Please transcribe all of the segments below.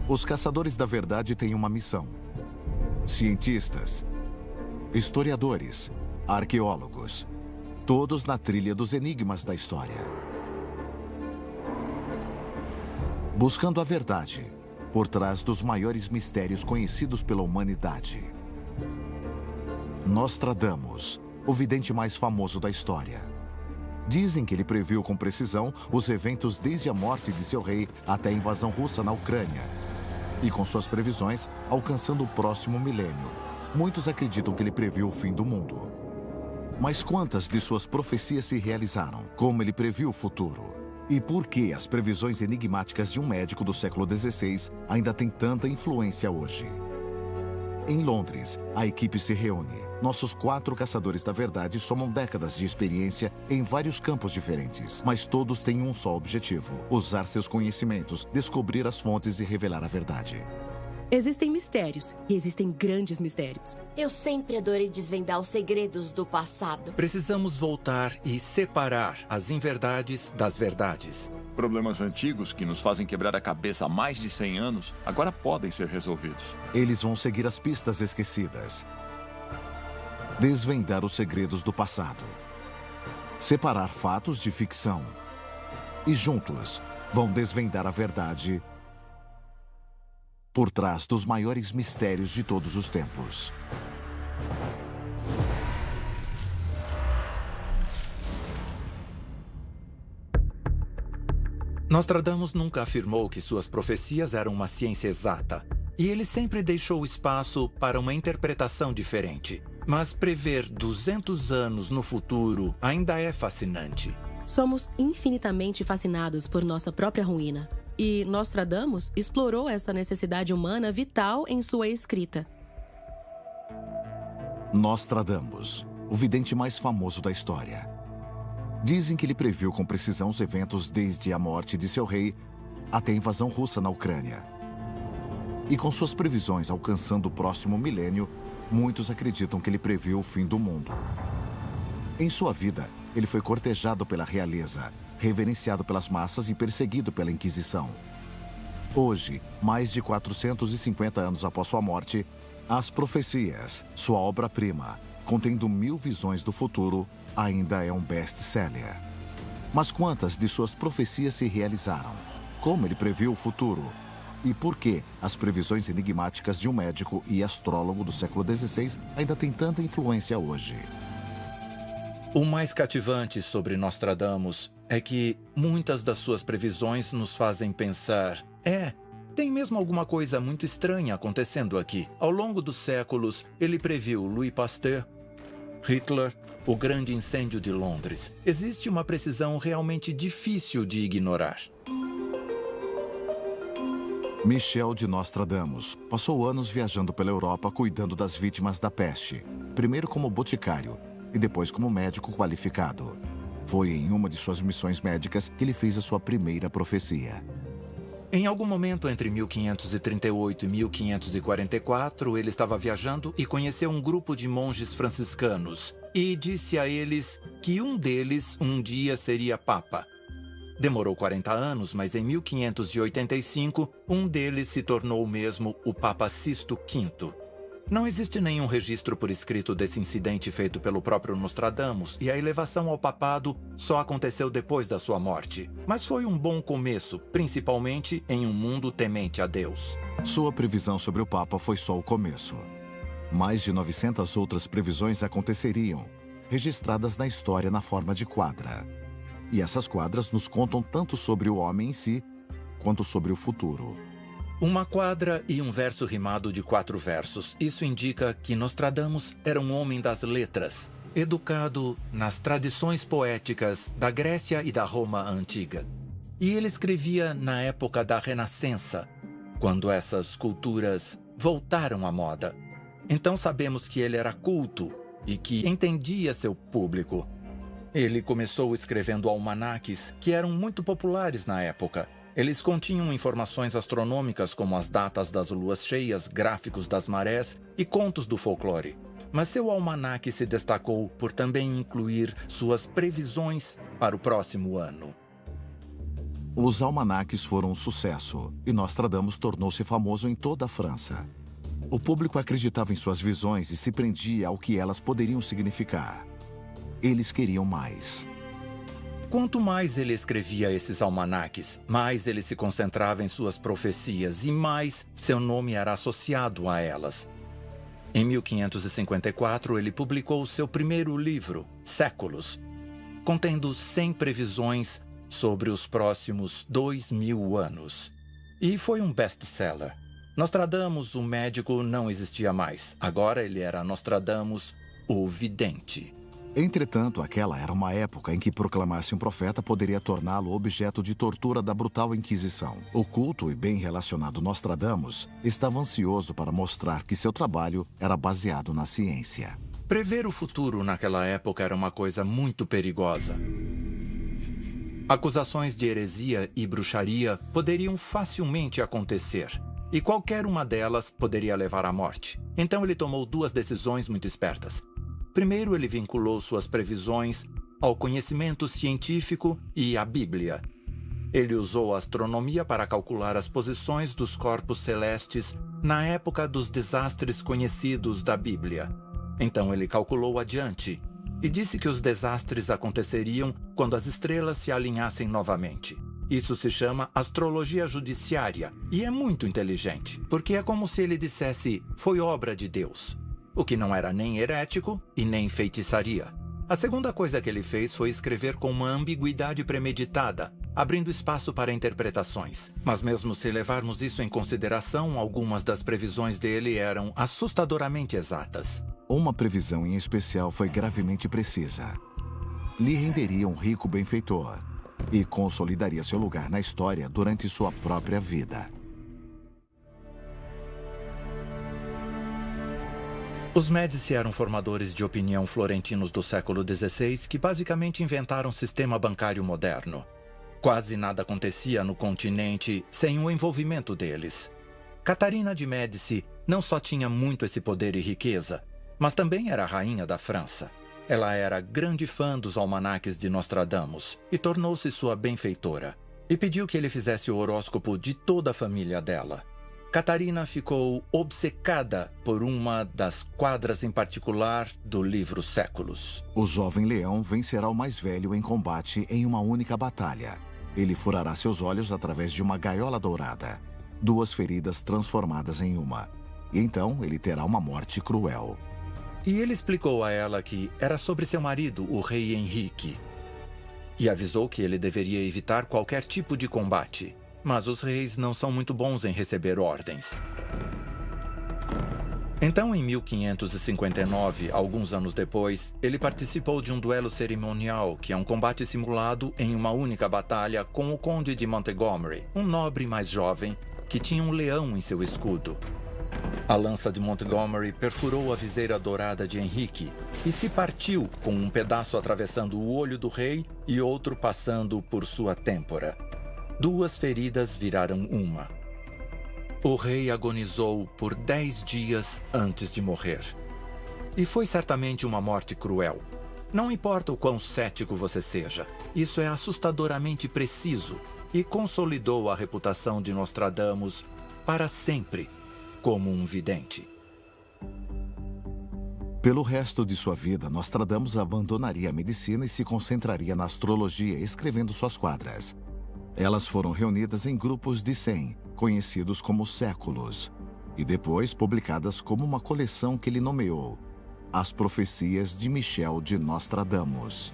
Os caçadores da verdade têm uma missão. Cientistas, historiadores, arqueólogos, todos na trilha dos enigmas da história. Buscando a verdade por trás dos maiores mistérios conhecidos pela humanidade. Nostradamus, o vidente mais famoso da história. Dizem que ele previu com precisão os eventos desde a morte de seu rei até a invasão russa na Ucrânia. E com suas previsões, alcançando o próximo milênio, muitos acreditam que ele previu o fim do mundo. Mas quantas de suas profecias se realizaram? Como ele previu o futuro? E por que as previsões enigmáticas de um médico do século XVI ainda têm tanta influência hoje? Em Londres, a equipe se reúne. Nossos 4 caçadores da verdade somam décadas de experiência em vários campos diferentes, mas todos têm um só objetivo: usar seus conhecimentos, descobrir as fontes e revelar a verdade. Existem mistérios, e existem grandes mistérios. Eu sempre adorei desvendar os segredos do passado. Precisamos voltar e separar as inverdades das verdades. Problemas antigos que nos fazem quebrar a cabeça há mais de 100 anos agora podem ser resolvidos. Eles vão seguir as pistas esquecidas. Desvendar os segredos do passado. Separar fatos de ficção. E juntos, vão desvendar a verdade por trás dos maiores mistérios de todos os tempos. Nostradamus nunca afirmou que suas profecias eram uma ciência exata, e ele sempre deixou espaço para uma interpretação diferente. Mas prever 200 anos no futuro ainda é fascinante. Somos infinitamente fascinados por nossa própria ruína. E Nostradamus explorou essa necessidade humana vital em sua escrita. Nostradamus, o vidente mais famoso da história. Dizem que ele previu com precisão os eventos desde a morte de seu rei até a invasão russa na Ucrânia. E com suas previsões alcançando o próximo milênio, muitos acreditam que ele previu o fim do mundo. Em sua vida, ele foi cortejado pela realeza, reverenciado pelas massas e perseguido pela Inquisição. Hoje, mais de 450 anos após sua morte, As Profecias, sua obra-prima, contendo 1000 visões do futuro, ainda é um best-seller. Mas quantas de suas profecias se realizaram? Como ele previu o futuro? E por que as previsões enigmáticas de um médico e astrólogo do século XVI ainda têm tanta influência hoje? O mais cativante sobre Nostradamus é que muitas das suas previsões nos fazem pensar: tem mesmo alguma coisa muito estranha acontecendo aqui. Ao longo dos séculos, ele previu Louis Pasteur, Hitler, o grande incêndio de Londres. Existe uma precisão realmente difícil de ignorar. Michel de Nostradamus passou anos viajando pela Europa cuidando das vítimas da peste, primeiro como boticário e depois como médico qualificado. Foi em uma de suas missões médicas que ele fez a sua primeira profecia. Em algum momento entre 1538 e 1544, ele estava viajando e conheceu um grupo de monges franciscanos e disse a eles que um deles um dia seria papa. Demorou 40 anos, mas em 1585, um deles se tornou mesmo o Papa Sisto V. Não existe nenhum registro por escrito desse incidente feito pelo próprio Nostradamus, e a elevação ao papado só aconteceu depois da sua morte. Mas foi um bom começo, principalmente em um mundo temente a Deus. Sua previsão sobre o Papa foi só o começo. Mais de 900 outras previsões aconteceriam, registradas na história na forma de quadra. E essas quadras nos contam tanto sobre o homem em si, quanto sobre o futuro. Uma quadra e um verso rimado de 4 versos. Isso indica que Nostradamus era um homem das letras, educado nas tradições poéticas da Grécia e da Roma antiga. E ele escrevia na época da Renascença, quando essas culturas voltaram à moda. Então sabemos que ele era culto e que entendia seu público. Ele começou escrevendo almanaques que eram muito populares na época. Eles continham informações astronômicas como as datas das luas cheias, gráficos das marés e contos do folclore. Mas seu almanaque se destacou por também incluir suas previsões para o próximo ano. Os almanaques foram um sucesso e Nostradamus tornou-se famoso em toda a França. O público acreditava em suas visões e se prendia ao que elas poderiam significar. Eles queriam mais. Quanto mais ele escrevia esses almanaques, mais ele se concentrava em suas profecias e mais seu nome era associado a elas. Em 1554, ele publicou seu primeiro livro, Séculos, contendo 100 previsões sobre os próximos 2000 anos. E foi um best-seller. Nostradamus, o médico, não existia mais. Agora ele era Nostradamus, o vidente. Entretanto, aquela era uma época em que proclamar-se um profeta poderia torná-lo objeto de tortura da brutal Inquisição. O culto e bem relacionado Nostradamus estava ansioso para mostrar que seu trabalho era baseado na ciência. Prever o futuro naquela época era uma coisa muito perigosa. Acusações de heresia e bruxaria poderiam facilmente acontecer, e qualquer uma delas poderia levar à morte. Então ele tomou duas decisões muito espertas. Primeiro, ele vinculou suas previsões ao conhecimento científico e à Bíblia. Ele usou a astronomia para calcular as posições dos corpos celestes na época dos desastres conhecidos da Bíblia. Então ele calculou adiante e disse que os desastres aconteceriam quando as estrelas se alinhassem novamente. Isso se chama astrologia judiciária e é muito inteligente, porque é como se ele dissesse, foi obra de Deus. O que não era nem herético e nem feitiçaria. A segunda coisa que ele fez foi escrever com uma ambiguidade premeditada, abrindo espaço para interpretações. Mas mesmo se levarmos isso em consideração, algumas das previsões dele eram assustadoramente exatas. Uma previsão em especial foi gravemente precisa. Lhe renderia um rico benfeitor e consolidaria seu lugar na história durante sua própria vida. Os Médici eram formadores de opinião florentinos do século XVI que basicamente inventaram um sistema bancário moderno. Quase nada acontecia no continente sem o envolvimento deles. Catarina de Médici não só tinha muito esse poder e riqueza, mas também era a rainha da França. Ela era grande fã dos almanaques de Nostradamus e tornou-se sua benfeitora. E pediu que ele fizesse o horóscopo de toda a família dela. Catarina ficou obcecada por uma das quadras em particular do livro Séculos. O jovem leão vencerá o mais velho em combate em uma única batalha. Ele furará seus olhos através de uma gaiola dourada. 2 feridas transformadas em uma. E então ele terá uma morte cruel. E ele explicou a ela que era sobre seu marido, o rei Henrique. E avisou que ele deveria evitar qualquer tipo de combate. Mas os reis não são muito bons em receber ordens. Então, em 1559, alguns anos depois, ele participou de um duelo cerimonial, que é um combate simulado em uma única batalha com o conde de Montgomery, um nobre mais jovem que tinha um leão em seu escudo. A lança de Montgomery perfurou a viseira dourada de Henrique e se partiu, com um pedaço atravessando o olho do rei e outro passando por sua têmpora. 2 feridas viraram uma. O rei agonizou por 10 dias antes de morrer. E foi certamente uma morte cruel. Não importa o quão cético você seja, isso é assustadoramente preciso e consolidou a reputação de Nostradamus para sempre como um vidente. Pelo resto de sua vida, Nostradamus abandonaria a medicina e se concentraria na astrologia, escrevendo suas quadras. Elas foram reunidas em grupos de 100, conhecidos como séculos, e depois publicadas como uma coleção que ele nomeou As Profecias de Michel de Nostradamus.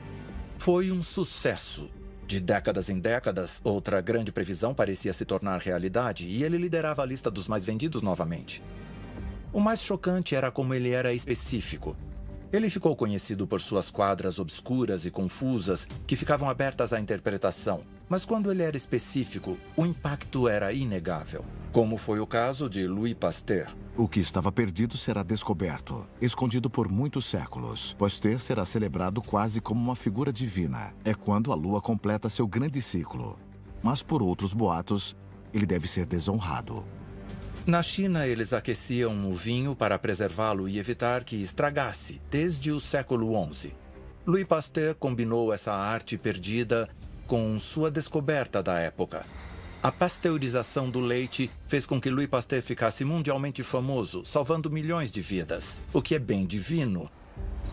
Foi um sucesso. De décadas em décadas, outra grande previsão parecia se tornar realidade e ele liderava a lista dos mais vendidos novamente. O mais chocante era como ele era específico. Ele ficou conhecido por suas quadras obscuras e confusas que ficavam abertas à interpretação, mas quando ele era específico, o impacto era inegável, como foi o caso de Louis Pasteur. O que estava perdido será descoberto, escondido por muitos séculos. Pasteur será celebrado quase como uma figura divina. É quando a lua completa seu grande ciclo. Mas por outros boatos, ele deve ser desonrado. Na China, eles aqueciam o vinho para preservá-lo e evitar que estragasse, desde o século XI. Louis Pasteur combinou essa arte perdida com sua descoberta da época. A pasteurização do leite fez com que Louis Pasteur ficasse mundialmente famoso, salvando milhões de vidas, o que é bem divino.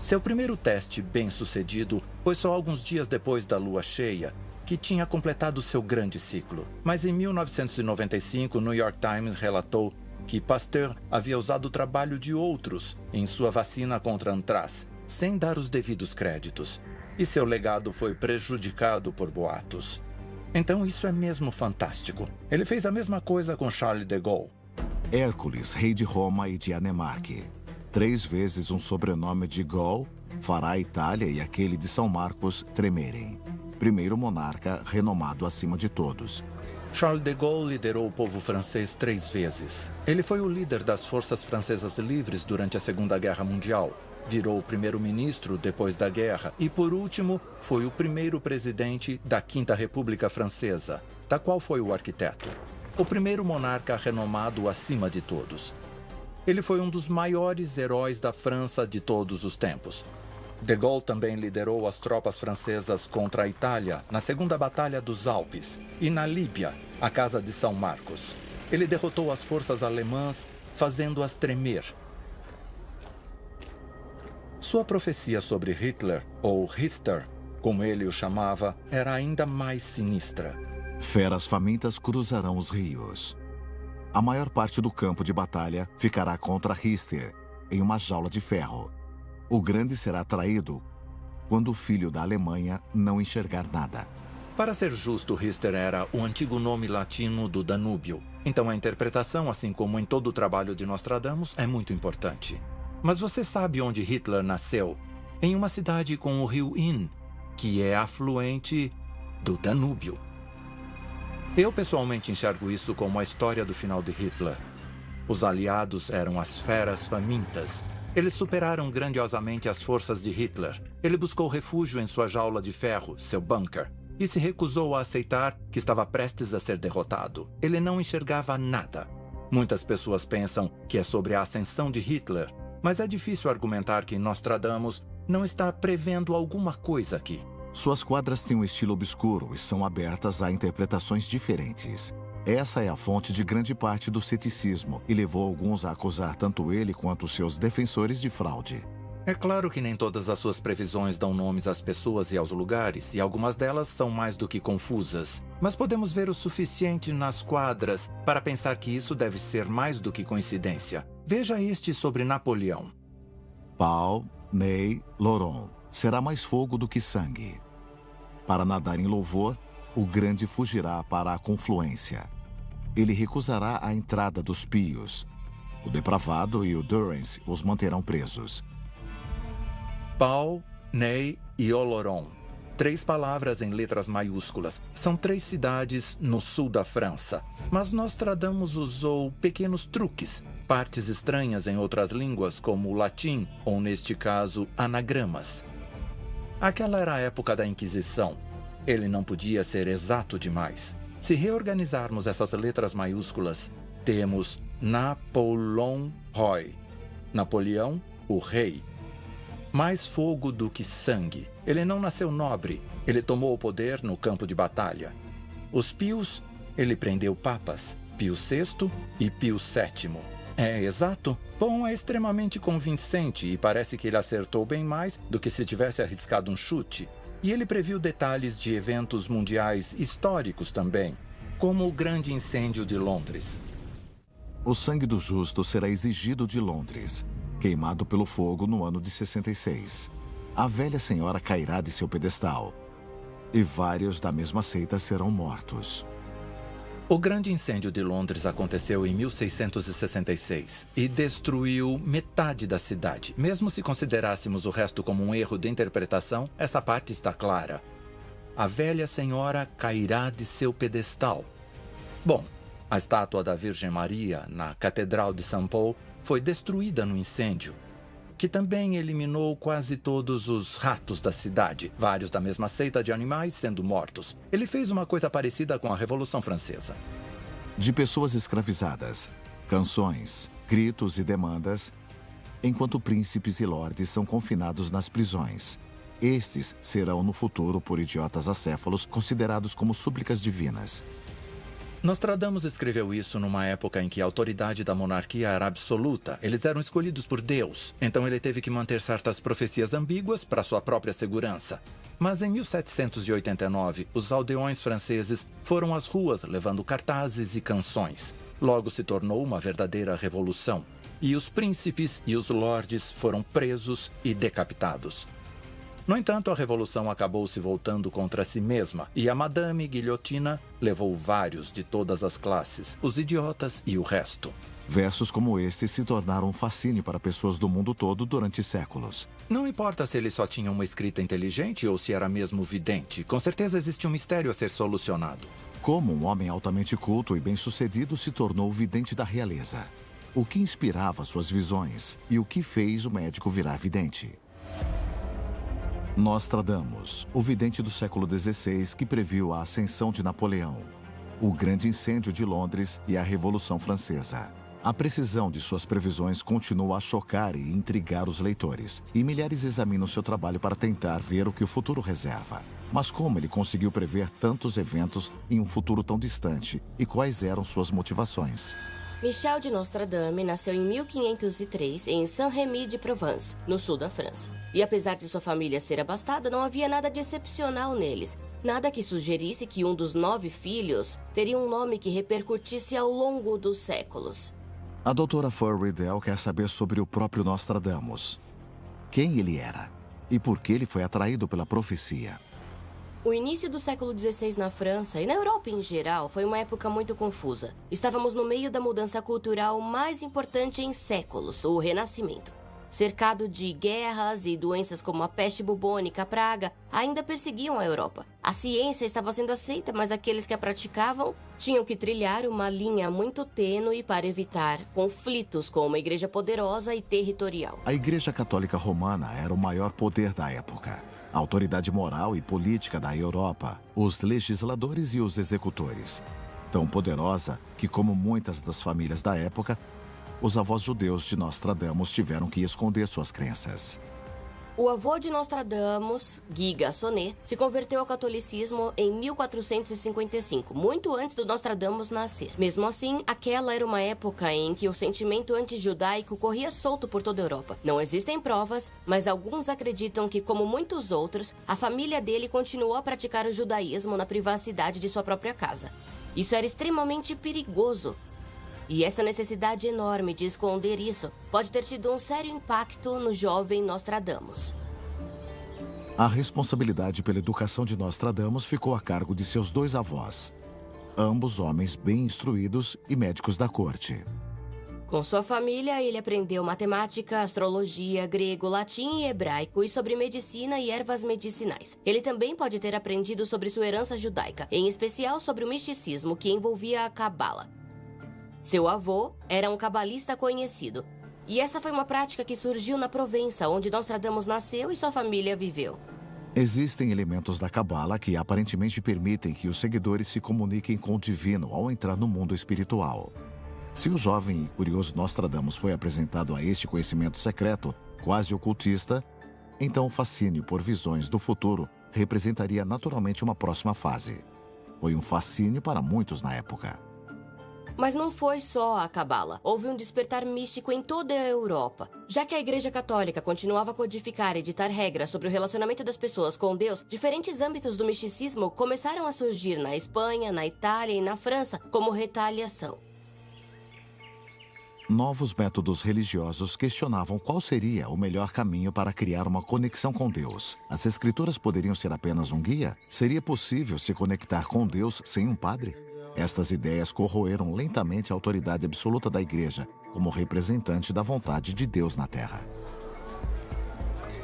Seu primeiro teste bem-sucedido foi só alguns dias depois da lua cheia, que tinha completado seu grande ciclo. Mas em 1995, o New York Times relatou que Pasteur havia usado o trabalho de outros em sua vacina contra antraz, sem dar os devidos créditos. E seu legado foi prejudicado por boatos. Então isso é mesmo fantástico. Ele fez a mesma coisa com Charles de Gaulle. Hércules, rei de Roma e de Anemarque. 3 vezes um sobrenome de Gaulle fará a Itália e aquele de São Marcos tremerem. Primeiro monarca renomado acima de todos. Charles de Gaulle liderou o povo francês 3 vezes. Ele foi o líder das forças francesas livres durante a Segunda Guerra Mundial. Virou o primeiro-ministro depois da guerra e, por último, foi o primeiro presidente da Quinta República Francesa, da qual foi o arquiteto. O primeiro monarca renomado acima de todos. Ele foi um dos maiores heróis da França de todos os tempos. De Gaulle também liderou as tropas francesas contra a Itália na Segunda Batalha dos Alpes e na Líbia, a Casa de São Marcos. Ele derrotou as forças alemãs, fazendo-as tremer. Sua profecia sobre Hitler, ou Richter, como ele o chamava, era ainda mais sinistra. Feras famintas cruzarão os rios. A maior parte do campo de batalha ficará contra Richter, em uma jaula de ferro. O grande será traído quando o filho da Alemanha não enxergar nada. Para ser justo, Richter era o antigo nome latino do Danúbio. Então a interpretação, assim como em todo o trabalho de Nostradamus, é muito importante. Mas você sabe onde Hitler nasceu? Em uma cidade com o rio Inn, que é afluente do Danúbio. Eu pessoalmente enxergo isso como a história do final de Hitler. Os aliados eram as feras famintas. Eles superaram grandiosamente as forças de Hitler. Ele buscou refúgio em sua jaula de ferro, seu bunker, e se recusou a aceitar que estava prestes a ser derrotado. Ele não enxergava nada. Muitas pessoas pensam que é sobre a ascensão de Hitler, mas é difícil argumentar que Nostradamus não está prevendo alguma coisa aqui. Suas quadras têm um estilo obscuro e são abertas a interpretações diferentes. Essa é a fonte de grande parte do ceticismo e levou alguns a acusar tanto ele quanto seus defensores de fraude. É claro que nem todas as suas previsões dão nomes às pessoas e aos lugares, e algumas delas são mais do que confusas. Mas podemos ver o suficiente nas quadras para pensar que isso deve ser mais do que coincidência. Veja este sobre Napoleão. Pau, Ney, Laurent. Será mais fogo do que sangue. Para nadar em louvor, o grande fugirá para a confluência. Ele recusará a entrada dos pios. O depravado e o Durance os manterão presos. Pau, Ney e Oloron. 3 palavras em letras maiúsculas. São 3 cidades no sul da França. Mas Nostradamus usou pequenos truques, partes estranhas em outras línguas, como o latim, ou neste caso, anagramas. Aquela era a época da Inquisição. Ele não podia ser exato demais. Se reorganizarmos essas letras maiúsculas, temos Napoleon Roy. Napoleão, o rei. Mais fogo do que sangue. Ele não nasceu nobre. Ele tomou o poder no campo de batalha. Os pios, ele prendeu papas. Pio VI e Pio VII. É exato? Bom, é extremamente convincente e parece que ele acertou bem mais do que se tivesse arriscado um chute. E ele previu detalhes de eventos mundiais históricos também, como o grande incêndio de Londres. O sangue do justo será exigido de Londres, queimado pelo fogo no ano de 66. A velha senhora cairá de seu pedestal, e vários da mesma seita serão mortos. O grande incêndio de Londres aconteceu em 1666 e destruiu metade da cidade. Mesmo se considerássemos o resto como um erro de interpretação, essa parte está clara. A velha senhora cairá de seu pedestal. Bom, a estátua da Virgem Maria na Catedral de São Paulo foi destruída no incêndio, que também eliminou quase todos os ratos da cidade, vários da mesma seita de animais sendo mortos. Ele fez uma coisa parecida com a Revolução Francesa. De pessoas escravizadas, canções, gritos e demandas, enquanto príncipes e lordes são confinados nas prisões. Estes serão no futuro por idiotas acéfalos considerados como súplicas divinas. Nostradamus escreveu isso numa época em que a autoridade da monarquia era absoluta. Eles eram escolhidos por Deus. Então ele teve que manter certas profecias ambíguas para sua própria segurança. Mas em 1789, os aldeões franceses foram às ruas levando cartazes e canções. Logo se tornou uma verdadeira revolução. E os príncipes e os lordes foram presos e decapitados. No entanto, a revolução acabou se voltando contra si mesma e a Madame Guilhotina levou vários de todas as classes, os idiotas e o resto. Versos como este se tornaram um fascínio para pessoas do mundo todo durante séculos. Não importa se ele só tinha uma escrita inteligente ou se era mesmo vidente, com certeza existe um mistério a ser solucionado. Como um homem altamente culto e bem-sucedido se tornou vidente da realeza? O que inspirava suas visões e o que fez o médico virar vidente? Nostradamus, o vidente do século XVI que previu a ascensão de Napoleão, o grande incêndio de Londres e a Revolução Francesa. A precisão de suas previsões continua a chocar e intrigar os leitores, e milhares examinam seu trabalho para tentar ver o que o futuro reserva. Mas como ele conseguiu prever tantos eventos em um futuro tão distante, e quais eram suas motivações? Michel de Nostradamus nasceu em 1503 em Saint-Rémy de Provence, no sul da França. E apesar de sua família ser abastada, não havia nada de excepcional neles. Nada que sugerisse que um dos 9 filhos teria um nome que repercutisse ao longo dos séculos. A doutora Fur Riddell quer saber sobre o próprio Nostradamus. Quem ele era e por que ele foi atraído pela profecia. O início do século XVI na França e na Europa em geral foi uma época muito confusa. Estávamos no meio da mudança cultural mais importante em séculos, o Renascimento. Cercado de guerras e doenças como a peste bubônica, a praga, ainda perseguiam a Europa. A ciência estava sendo aceita, mas aqueles que a praticavam tinham que trilhar uma linha muito tênue para evitar conflitos com uma igreja poderosa e territorial. A Igreja Católica Romana era o maior poder da época. A autoridade moral e política da Europa, os legisladores e os executores. Tão poderosa que, como muitas das famílias da época, os avós judeus de Nostradamus tiveram que esconder suas crenças. O avô de Nostradamus, Guy Gassonet, se converteu ao catolicismo em 1455, muito antes do Nostradamus nascer. Mesmo assim, aquela era uma época em que o sentimento anti-judaico corria solto por toda a Europa. Não existem provas, mas alguns acreditam que, como muitos outros, a família dele continuou a praticar o judaísmo na privacidade de sua própria casa. Isso era extremamente perigoso. E essa necessidade enorme de esconder isso pode ter tido um sério impacto no jovem Nostradamus. A responsabilidade pela educação de Nostradamus ficou a cargo de seus 2 avós, ambos homens bem instruídos e médicos da corte. Com sua família, ele aprendeu matemática, astrologia, grego, latim e hebraico e sobre medicina e ervas medicinais. Ele também pode ter aprendido sobre sua herança judaica, em especial sobre o misticismo que envolvia a cabala. Seu avô era um cabalista conhecido. E essa foi uma prática que surgiu na Provença, onde Nostradamus nasceu e sua família viveu. Existem elementos da cabala que aparentemente permitem que os seguidores se comuniquem com o divino ao entrar no mundo espiritual. Se o jovem e curioso Nostradamus foi apresentado a este conhecimento secreto, quase ocultista, então o fascínio por visões do futuro representaria naturalmente uma próxima fase. Foi um fascínio para muitos na época. Mas não foi só a cabala. Houve um despertar místico em toda a Europa. Já que a Igreja Católica continuava a codificar e ditar regras sobre o relacionamento das pessoas com Deus, diferentes âmbitos do misticismo começaram a surgir na Espanha, na Itália e na França como retaliação. Novos métodos religiosos questionavam qual seria o melhor caminho para criar uma conexão com Deus. As escrituras poderiam ser apenas um guia? Seria possível se conectar com Deus sem um padre? Estas ideias corroeram lentamente a autoridade absoluta da Igreja como representante da vontade de Deus na Terra.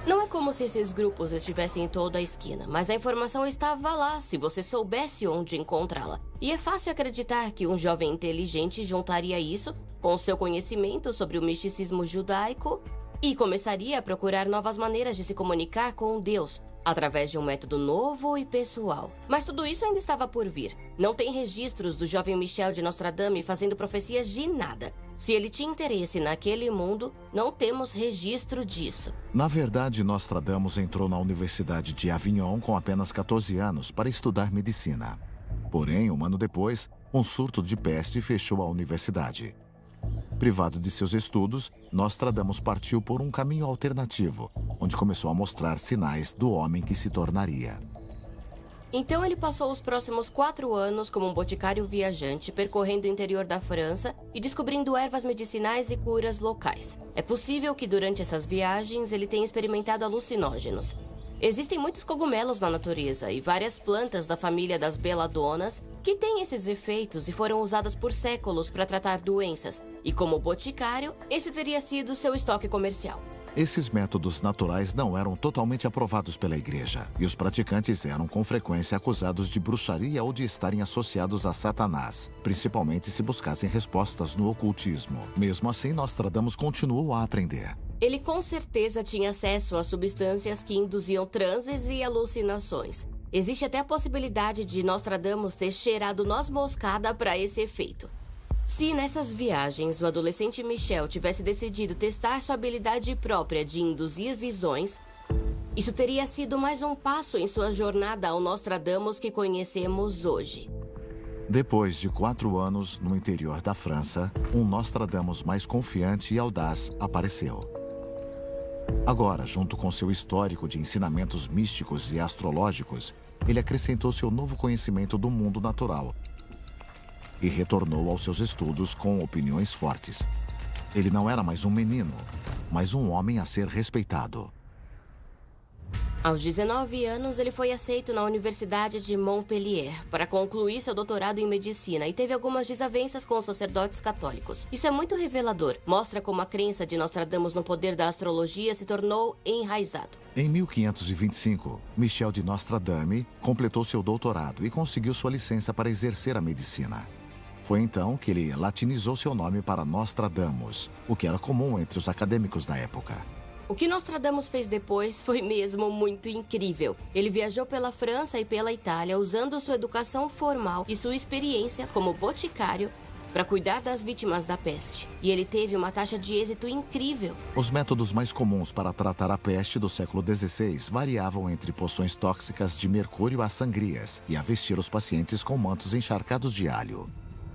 Não é como se esses grupos estivessem em toda a esquina, mas a informação estava lá se você soubesse onde encontrá-la. E é fácil acreditar que um jovem inteligente juntaria isso com seu conhecimento sobre o misticismo judaico e começaria a procurar novas maneiras de se comunicar com Deus, através de um método novo e pessoal. Mas tudo isso ainda estava por vir. Não tem registros do jovem Michel de Nostradame fazendo profecias de nada. Se ele tinha interesse naquele mundo, não temos registro disso. Na verdade, Nostradamus entrou na Universidade de Avignon com apenas 14 anos para estudar medicina. Porém, um ano depois, um surto de peste fechou a universidade. Privado de seus estudos, Nostradamus partiu por um caminho alternativo, onde começou a mostrar sinais do homem que se tornaria. Então ele passou os próximos 4 anos como um boticário viajante, percorrendo o interior da França e descobrindo ervas medicinais e curas locais. É possível que durante essas viagens ele tenha experimentado alucinógenos. Existem muitos cogumelos na natureza e várias plantas da família das beladonas que têm esses efeitos e foram usadas por séculos para tratar doenças. E como boticário, esse teria sido seu estoque comercial. Esses métodos naturais não eram totalmente aprovados pela igreja, e os praticantes eram com frequência acusados de bruxaria ou de estarem associados a Satanás, principalmente se buscassem respostas no ocultismo. Mesmo assim, Nostradamus continuou a aprender. Ele com certeza tinha acesso a substâncias que induziam transes e alucinações. Existe até a possibilidade de Nostradamus ter cheirado noz moscada para esse efeito. Se nessas viagens o adolescente Michel tivesse decidido testar sua habilidade própria de induzir visões, isso teria sido mais um passo em sua jornada ao Nostradamus que conhecemos hoje. Depois de 4 anos no interior da França, um Nostradamus mais confiante e audaz apareceu. Agora, junto com seu histórico de ensinamentos místicos e astrológicos, ele acrescentou seu novo conhecimento do mundo natural e retornou aos seus estudos com opiniões fortes. Ele não era mais um menino, mas um homem a ser respeitado. Aos 19 anos, ele foi aceito na Universidade de Montpellier para concluir seu doutorado em medicina e teve algumas desavenças com os sacerdotes católicos. Isso é muito revelador. Mostra como a crença de Nostradamus no poder da astrologia se tornou enraizado. Em 1525, Michel de Nostradame completou seu doutorado e conseguiu sua licença para exercer a medicina. Foi então que ele latinizou seu nome para Nostradamus, o que era comum entre os acadêmicos da época. O que Nostradamus fez depois foi mesmo muito incrível. Ele viajou pela França e pela Itália usando sua educação formal e sua experiência como boticário para cuidar das vítimas da peste. E ele teve uma taxa de êxito incrível. Os métodos mais comuns para tratar a peste do século XVI variavam entre poções tóxicas de mercúrio a sangrias e a vestir os pacientes com mantos encharcados de alho.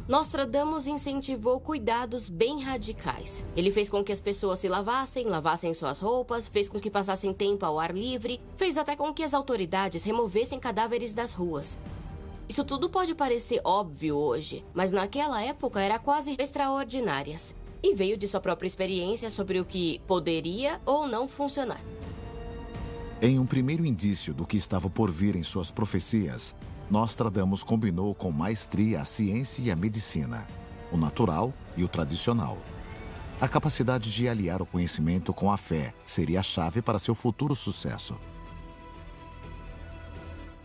Nostradamus incentivou cuidados bem radicais. Ele fez com que as pessoas se lavassem suas roupas, fez com que passassem tempo ao ar livre, fez até com que as autoridades removessem cadáveres das ruas. Isso tudo pode parecer óbvio hoje, mas naquela época era quase extraordinárias. E veio de sua própria experiência sobre o que poderia ou não funcionar. Em um primeiro indício do que estava por vir em suas profecias, Nostradamus combinou com maestria a ciência e a medicina, o natural e o tradicional. A capacidade de aliar o conhecimento com a fé seria a chave para seu futuro sucesso.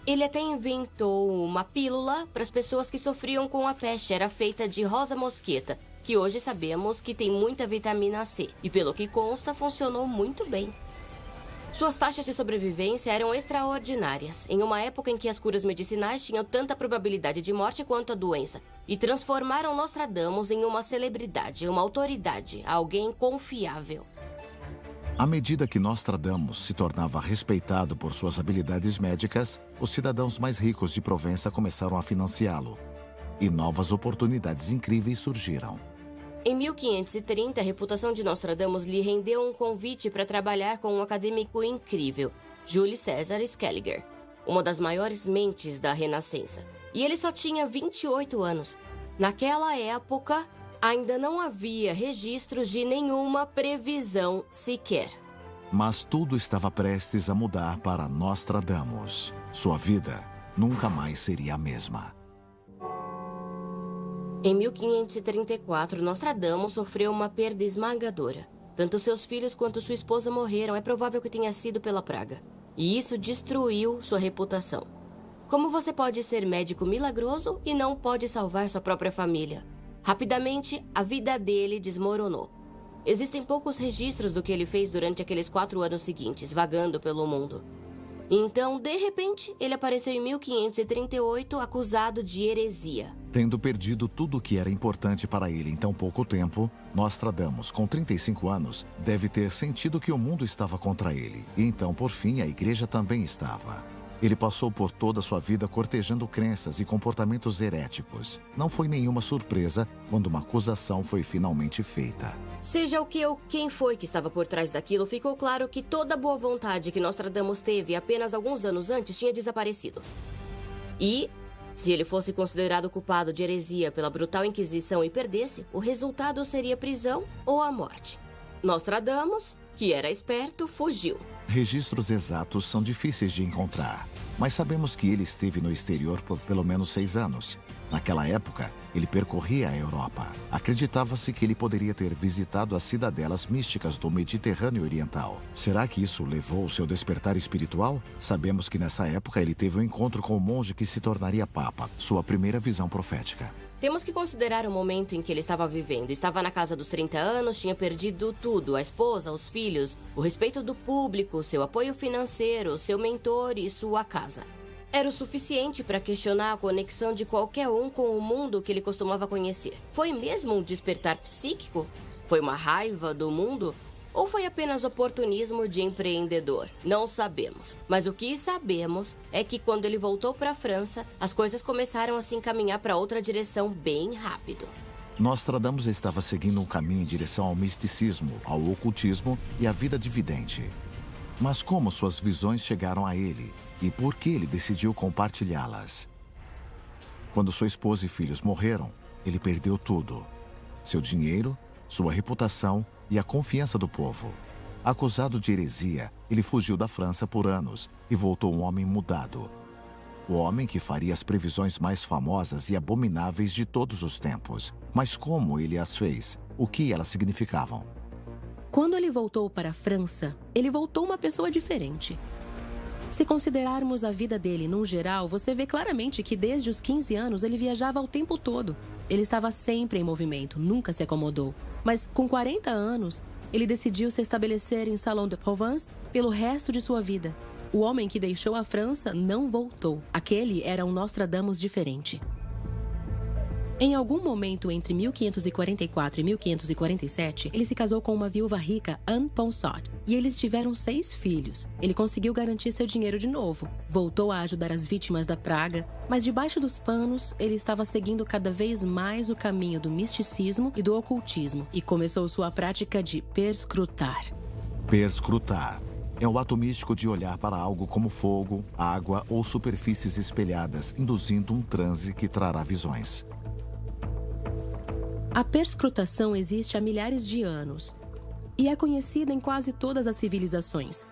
Ele até inventou uma pílula para as pessoas que sofriam com a peste. Era feita de rosa mosqueta, que hoje sabemos que tem muita vitamina C. E pelo que consta, funcionou muito bem. Suas taxas de sobrevivência eram extraordinárias, em uma época em que as curas medicinais tinham tanta probabilidade de morte quanto a doença, e transformaram Nostradamus em uma celebridade, uma autoridade, alguém confiável. À medida que Nostradamus se tornava respeitado por suas habilidades médicas, os cidadãos mais ricos de Provença começaram a financiá-lo, e novas oportunidades incríveis surgiram. Em 1530, a reputação de Nostradamus lhe rendeu um convite para trabalhar com um acadêmico incrível, Júlio César Scaliger, uma das maiores mentes da Renascença. E ele só tinha 28 anos. Naquela época, ainda não havia registros de nenhuma previsão sequer. Mas tudo estava prestes a mudar para Nostradamus. Sua vida nunca mais seria a mesma. Em 1534, Nostradamus sofreu uma perda esmagadora. Tanto seus filhos quanto sua esposa morreram. É provável que tenha sido pela praga. E isso destruiu sua reputação. Como você pode ser médico milagroso e não pode salvar sua própria família? Rapidamente, a vida dele desmoronou. Existem poucos registros do que ele fez durante aqueles 4 anos seguintes, vagando pelo mundo. Então, de repente, ele apareceu em 1538 acusado de heresia. Tendo perdido tudo o que era importante para ele em tão pouco tempo, Nostradamus, com 35 anos, deve ter sentido que o mundo estava contra ele. E então, por fim, a igreja também estava. Ele passou por toda a sua vida cortejando crenças e comportamentos heréticos. Não foi nenhuma surpresa quando uma acusação foi finalmente feita. Seja o que ou quem foi que estava por trás daquilo, ficou claro que toda a boa vontade que Nostradamus teve apenas alguns anos antes tinha desaparecido. E, se ele fosse considerado culpado de heresia pela brutal Inquisição e perdesse, o resultado seria prisão ou a morte. Nostradamus, que era esperto, fugiu. Registros exatos são difíceis de encontrar, mas sabemos que ele esteve no exterior por pelo menos 6 anos. Naquela época, ele percorria a Europa. Acreditava-se que ele poderia ter visitado as cidadelas místicas do Mediterrâneo Oriental. Será que isso levou ao seu despertar espiritual? Sabemos que nessa época ele teve um encontro com o monge que se tornaria papa, sua primeira visão profética. Temos que considerar o momento em que ele estava vivendo. Estava na casa dos 30 anos, tinha perdido tudo: a esposa, os filhos, o respeito do público, seu apoio financeiro, seu mentor e sua casa. Era o suficiente para questionar a conexão de qualquer um com o mundo que ele costumava conhecer. Foi mesmo um despertar psíquico? Foi uma raiva do mundo? Ou foi apenas oportunismo de empreendedor? Não sabemos. Mas o que sabemos é que quando ele voltou para a França, as coisas começaram a se encaminhar para outra direção bem rápido. Nostradamus estava seguindo um caminho em direção ao misticismo, ao ocultismo e à vida de vidente. Mas como suas visões chegaram a ele e por que ele decidiu compartilhá-las? Quando sua esposa e filhos morreram, ele perdeu tudo: seu dinheiro, sua reputação e a confiança do povo. Acusado de heresia, ele fugiu da França por anos e voltou um homem mudado. O homem que faria as previsões mais famosas e abomináveis de todos os tempos. Mas como ele as fez? O que elas significavam? Quando ele voltou para a França, ele voltou uma pessoa diferente. Se considerarmos a vida dele num geral, você vê claramente que desde os 15 anos ele viajava o tempo todo. Ele estava sempre em movimento, nunca se acomodou. Mas com 40 anos, ele decidiu se estabelecer em Salon de Provence pelo resto de sua vida. O homem que deixou a França não voltou. Aquele era um Nostradamus diferente. Em algum momento entre 1544 e 1547, ele se casou com uma viúva rica, Anne Ponsard, e eles tiveram 6 filhos. Ele conseguiu garantir seu dinheiro de novo, voltou a ajudar as vítimas da praga, mas debaixo dos panos, ele estava seguindo cada vez mais o caminho do misticismo e do ocultismo, e começou sua prática de perscrutar. Perscrutar é o ato místico de olhar para algo como fogo, água ou superfícies espelhadas, induzindo um transe que trará visões. A perscrutação existe há milhares de anos e é conhecida em quase todas as civilizações,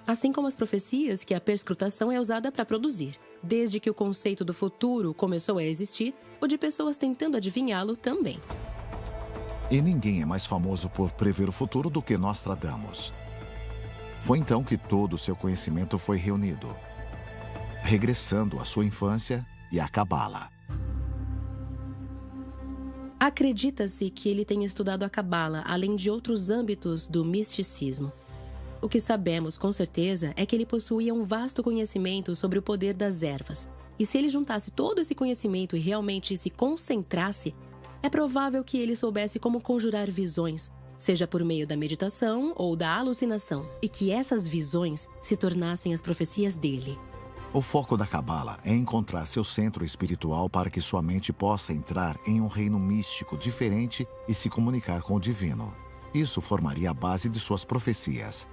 assim como as profecias que a perscrutação é usada para produzir. Desde que o conceito do futuro começou a existir, o de pessoas tentando adivinhá-lo também. E ninguém é mais famoso por prever o futuro do que Nostradamus. Foi então que todo o seu conhecimento foi reunido, regressando à sua infância e à Cabala. Acredita-se que ele tenha estudado a Cabala, além de outros âmbitos do misticismo. O que sabemos com certeza é que ele possuía um vasto conhecimento sobre o poder das ervas. E se ele juntasse todo esse conhecimento e realmente se concentrasse, é provável que ele soubesse como conjurar visões, seja por meio da meditação ou da alucinação, e que essas visões se tornassem as profecias dele. O foco da Cabala é encontrar seu centro espiritual para que sua mente possa entrar em um reino místico diferente e se comunicar com o divino. Isso formaria a base de suas profecias.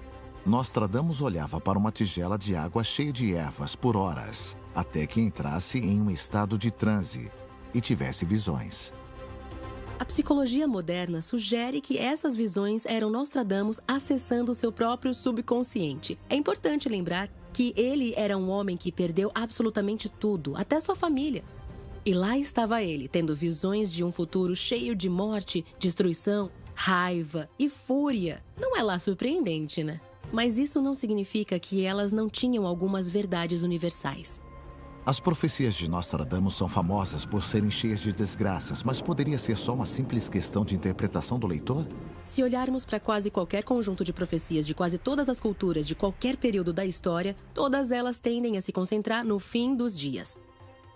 Nostradamus olhava para uma tigela de água cheia de ervas por horas, até que entrasse em um estado de transe e tivesse visões. A psicologia moderna sugere que essas visões eram Nostradamus acessando o seu próprio subconsciente. É importante lembrar que ele era um homem que perdeu absolutamente tudo, até sua família. E lá estava ele, tendo visões de um futuro cheio de morte, destruição, raiva e fúria. Não é lá surpreendente, né? Mas isso não significa que elas não tinham algumas verdades universais. As profecias de Nostradamus são famosas por serem cheias de desgraças, mas poderia ser só uma simples questão de interpretação do leitor? Se olharmos para quase qualquer conjunto de profecias de quase todas as culturas de qualquer período da história, todas elas tendem a se concentrar no fim dos dias.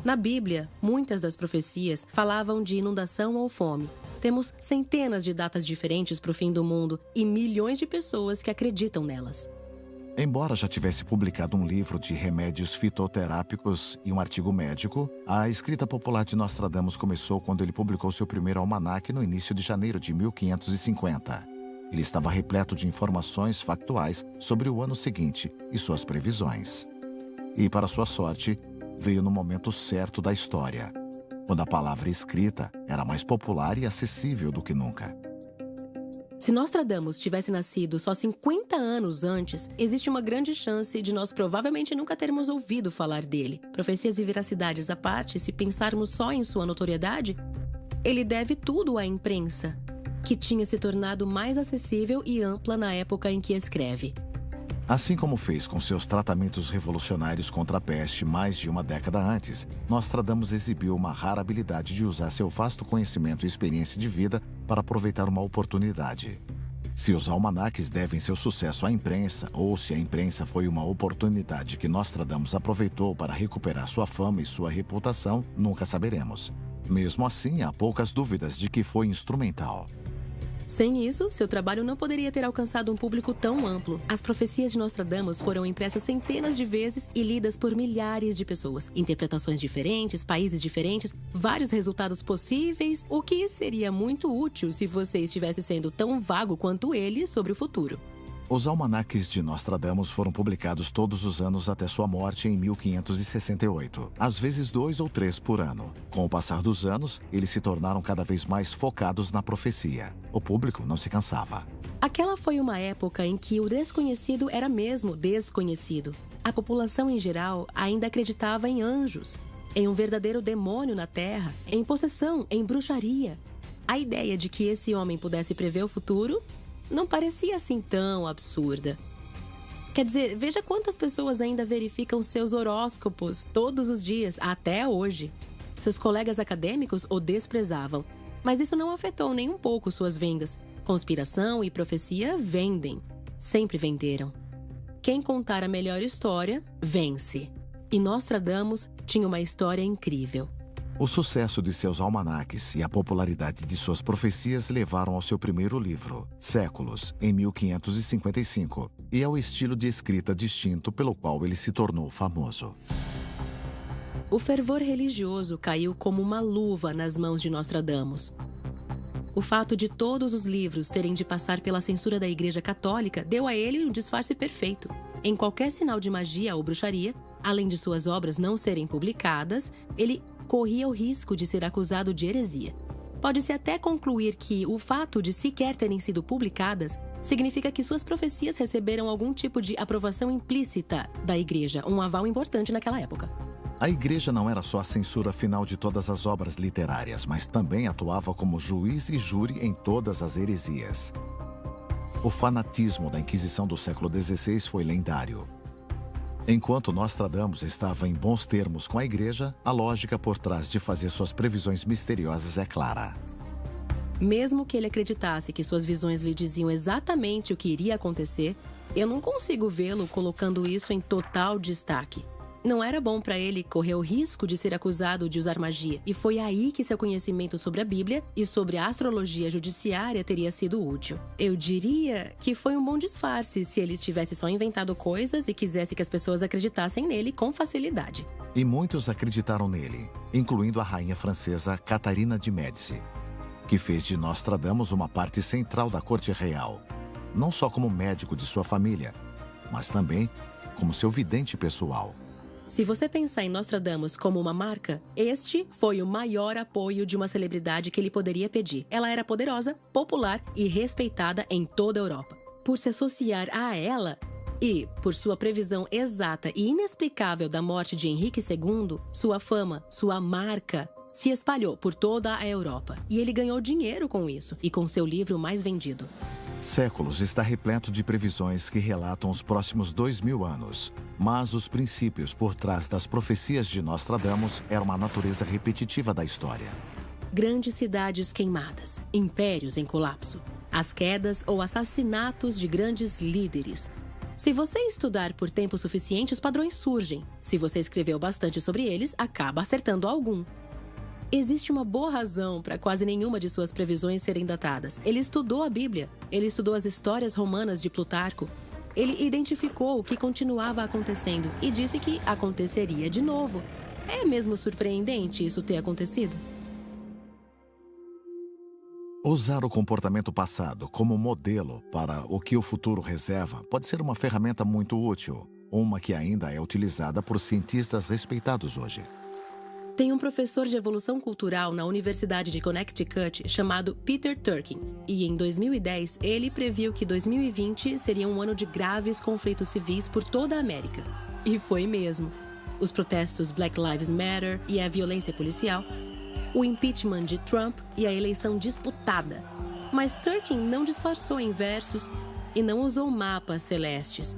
Na Bíblia, muitas das profecias falavam de inundação ou fome. Temos centenas de datas diferentes para o fim do mundo e milhões de pessoas que acreditam nelas. Embora já tivesse publicado um livro de remédios fitoterápicos e um artigo médico, a escrita popular de Nostradamus começou quando ele publicou seu primeiro almanaque no início de janeiro de 1550. Ele estava repleto de informações factuais sobre o ano seguinte e suas previsões. E, para sua sorte, veio no momento certo da história, quando a palavra escrita era mais popular e acessível do que nunca. Se Nostradamus tivesse nascido só 50 anos antes, existe uma grande chance de nós provavelmente nunca termos ouvido falar dele. Profecias e veracidades à parte, se pensarmos só em sua notoriedade, ele deve tudo à imprensa, que tinha se tornado mais acessível e ampla na época em que escreve. Assim como fez com seus tratamentos revolucionários contra a peste mais de uma década antes, Nostradamus exibiu uma rara habilidade de usar seu vasto conhecimento e experiência de vida para aproveitar uma oportunidade. Se os almanaques devem seu sucesso à imprensa, ou se a imprensa foi uma oportunidade que Nostradamus aproveitou para recuperar sua fama e sua reputação, nunca saberemos. Mesmo assim, há poucas dúvidas de que foi instrumental. Sem isso, seu trabalho não poderia ter alcançado um público tão amplo. As profecias de Nostradamus foram impressas centenas de vezes e lidas por milhares de pessoas. Interpretações diferentes, países diferentes, vários resultados possíveis, o que seria muito útil se você estivesse sendo tão vago quanto ele sobre o futuro. Os almanaques de Nostradamus foram publicados todos os anos até sua morte em 1568, às vezes 2 ou 3 por ano. Com o passar dos anos, eles se tornaram cada vez mais focados na profecia. O público não se cansava. Aquela foi uma época em que o desconhecido era mesmo desconhecido. A população em geral ainda acreditava em anjos, em um verdadeiro demônio na Terra, em possessão, em bruxaria. A ideia de que esse homem pudesse prever o futuro não parecia assim tão absurda. Quer dizer, veja quantas pessoas ainda verificam seus horóscopos todos os dias, até hoje. Seus colegas acadêmicos o desprezavam, mas isso não afetou nem um pouco suas vendas. Conspiração e profecia vendem. Sempre venderam. Quem contar a melhor história, vence. E Nostradamus tinha uma história incrível. O sucesso de seus almanaques e a popularidade de suas profecias levaram ao seu primeiro livro, Séculos, em 1555, e ao estilo de escrita distinto pelo qual ele se tornou famoso. O fervor religioso caiu como uma luva nas mãos de Nostradamus. O fato de todos os livros terem de passar pela censura da Igreja Católica deu a ele um disfarce perfeito. Em qualquer sinal de magia ou bruxaria, além de suas obras não serem publicadas, ele corria o risco de ser acusado de heresia. Pode-se até concluir que o fato de sequer terem sido publicadas significa que suas profecias receberam algum tipo de aprovação implícita da Igreja, um aval importante naquela época. A Igreja não era só a censura final de todas as obras literárias, mas também atuava como juiz e júri em todas as heresias. O fanatismo da Inquisição do século XVI foi lendário. Enquanto Nostradamus estava em bons termos com a Igreja, a lógica por trás de fazer suas previsões misteriosas é clara. Mesmo que ele acreditasse que suas visões lhe diziam exatamente o que iria acontecer, eu não consigo vê-lo colocando isso em total destaque. Não era bom para ele correr o risco de ser acusado de usar magia, e foi aí que seu conhecimento sobre a Bíblia e sobre a astrologia judiciária teria sido útil. Eu diria que foi um bom disfarce se ele tivesse só inventado coisas e quisesse que as pessoas acreditassem nele com facilidade. E muitos acreditaram nele, incluindo a rainha francesa Catarina de Médici, que fez de Nostradamus uma parte central da corte real, não só como médico de sua família, mas também como seu vidente pessoal. Se você pensar em Nostradamus como uma marca, este foi o maior apoio de uma celebridade que ele poderia pedir. Ela era poderosa, popular e respeitada em toda a Europa. Por se associar a ela e por sua previsão exata e inexplicável da morte de Henrique II, sua fama, sua marca, se espalhou por toda a Europa. E ele ganhou dinheiro com isso e com seu livro mais vendido. Séculos está repleto de previsões que relatam os próximos 2000 anos. Mas os princípios por trás das profecias de Nostradamus eram uma natureza repetitiva da história. Grandes cidades queimadas, impérios em colapso, as quedas ou assassinatos de grandes líderes. Se você estudar por tempo suficiente, os padrões surgem. Se você escreveu bastante sobre eles, acaba acertando algum. Existe uma boa razão para quase nenhuma de suas previsões serem datadas. Ele estudou a Bíblia, ele estudou as histórias romanas de Plutarco, ele identificou o que continuava acontecendo e disse que aconteceria de novo. É mesmo surpreendente isso ter acontecido? Usar o comportamento passado como modelo para o que o futuro reserva pode ser uma ferramenta muito útil, uma que ainda é utilizada por cientistas respeitados hoje. Tem um professor de evolução cultural na Universidade de Connecticut chamado Peter Turkin. E em 2010, ele previu que 2020 seria um ano de graves conflitos civis por toda a América. E foi mesmo. Os protestos Black Lives Matter e a violência policial, o impeachment de Trump e a eleição disputada. Mas Turkin não disfarçou em versos e não usou mapas celestes.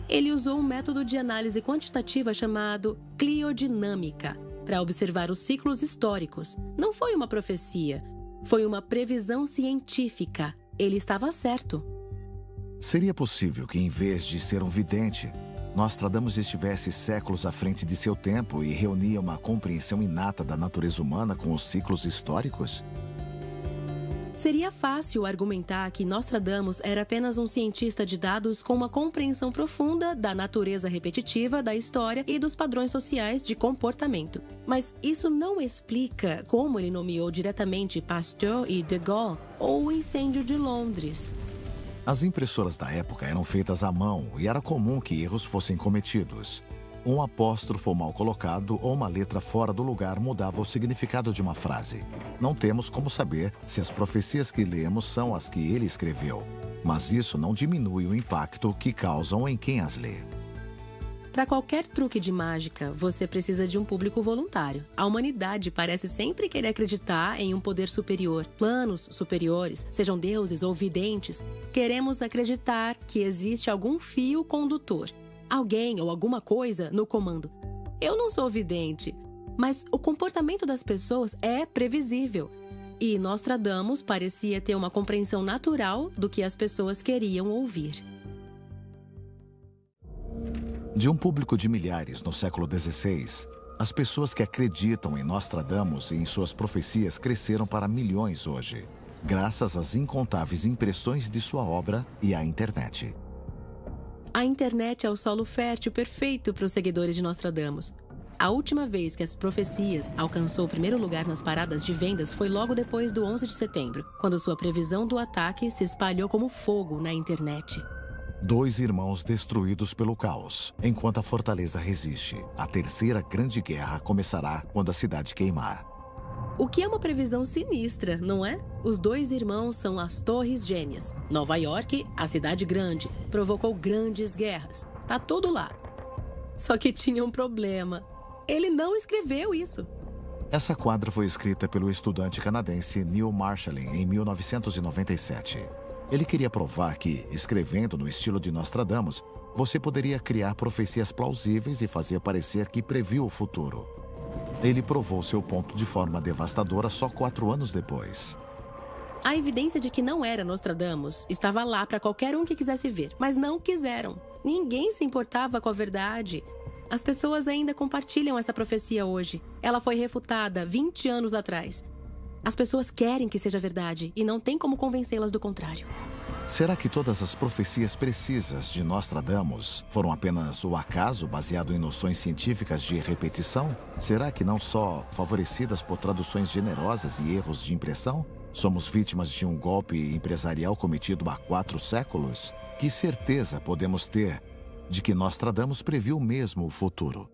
Ele usou um método de análise quantitativa chamado cliodinâmica, para observar os ciclos históricos. Não foi uma profecia, foi uma previsão científica. Ele estava certo. Seria possível que, em vez de ser um vidente, Nostradamus estivesse séculos à frente de seu tempo e reunia uma compreensão inata da natureza humana com os ciclos históricos? Seria fácil argumentar que Nostradamus era apenas um cientista de dados com uma compreensão profunda da natureza repetitiva da história e dos padrões sociais de comportamento. Mas isso não explica como ele nomeou diretamente Pasteur e de Gaulle ou o incêndio de Londres. As impressoras da época eram feitas à mão e era comum que erros fossem cometidos. Um apóstrofo mal colocado ou uma letra fora do lugar mudava o significado de uma frase. Não temos como saber se as profecias que lemos são as que ele escreveu, mas isso não diminui o impacto que causam em quem as lê. Para qualquer truque de mágica, você precisa de um público voluntário. A humanidade parece sempre querer acreditar em um poder superior, planos superiores, sejam deuses ou videntes. Queremos acreditar que existe algum fio condutor, alguém ou alguma coisa no comando. Eu não sou vidente, mas o comportamento das pessoas é previsível. E Nostradamus parecia ter uma compreensão natural do que as pessoas queriam ouvir. De um público de milhares no século XVI, as pessoas que acreditam em Nostradamus e em suas profecias cresceram para milhões hoje, graças às incontáveis impressões de sua obra e à internet. A internet é o solo fértil perfeito para os seguidores de Nostradamus. A última vez que as profecias alcançou o primeiro lugar nas paradas de vendas foi logo depois do 11 de setembro, quando sua previsão do ataque se espalhou como fogo na internet. 2 irmãos destruídos pelo caos. Enquanto a fortaleza resiste, a terceira grande guerra começará quando a cidade queimar. O que é uma previsão sinistra, não é? Os 2 irmãos são as Torres Gêmeas. Nova York, a cidade grande, provocou grandes guerras. Tá tudo lá. Só que tinha um problema. Ele não escreveu isso. Essa quadra foi escrita pelo estudante canadense Neil Marshalling em 1997. Ele queria provar que, escrevendo no estilo de Nostradamus, você poderia criar profecias plausíveis e fazer parecer que previu o futuro. Ele provou seu ponto de forma devastadora só 4 anos depois. A evidência de que não era Nostradamus estava lá para qualquer um que quisesse ver, mas não quiseram. Ninguém se importava com a verdade. As pessoas ainda compartilham essa profecia hoje. Ela foi refutada 20 anos atrás. As pessoas querem que seja verdade e não tem como convencê-las do contrário. Será que todas as profecias precisas de Nostradamus foram apenas o acaso baseado em noções científicas de repetição? Será que não só favorecidas por traduções generosas e erros de impressão? Somos vítimas de um golpe empresarial cometido há 4 séculos? Que certeza podemos ter de que Nostradamus previu mesmo o futuro?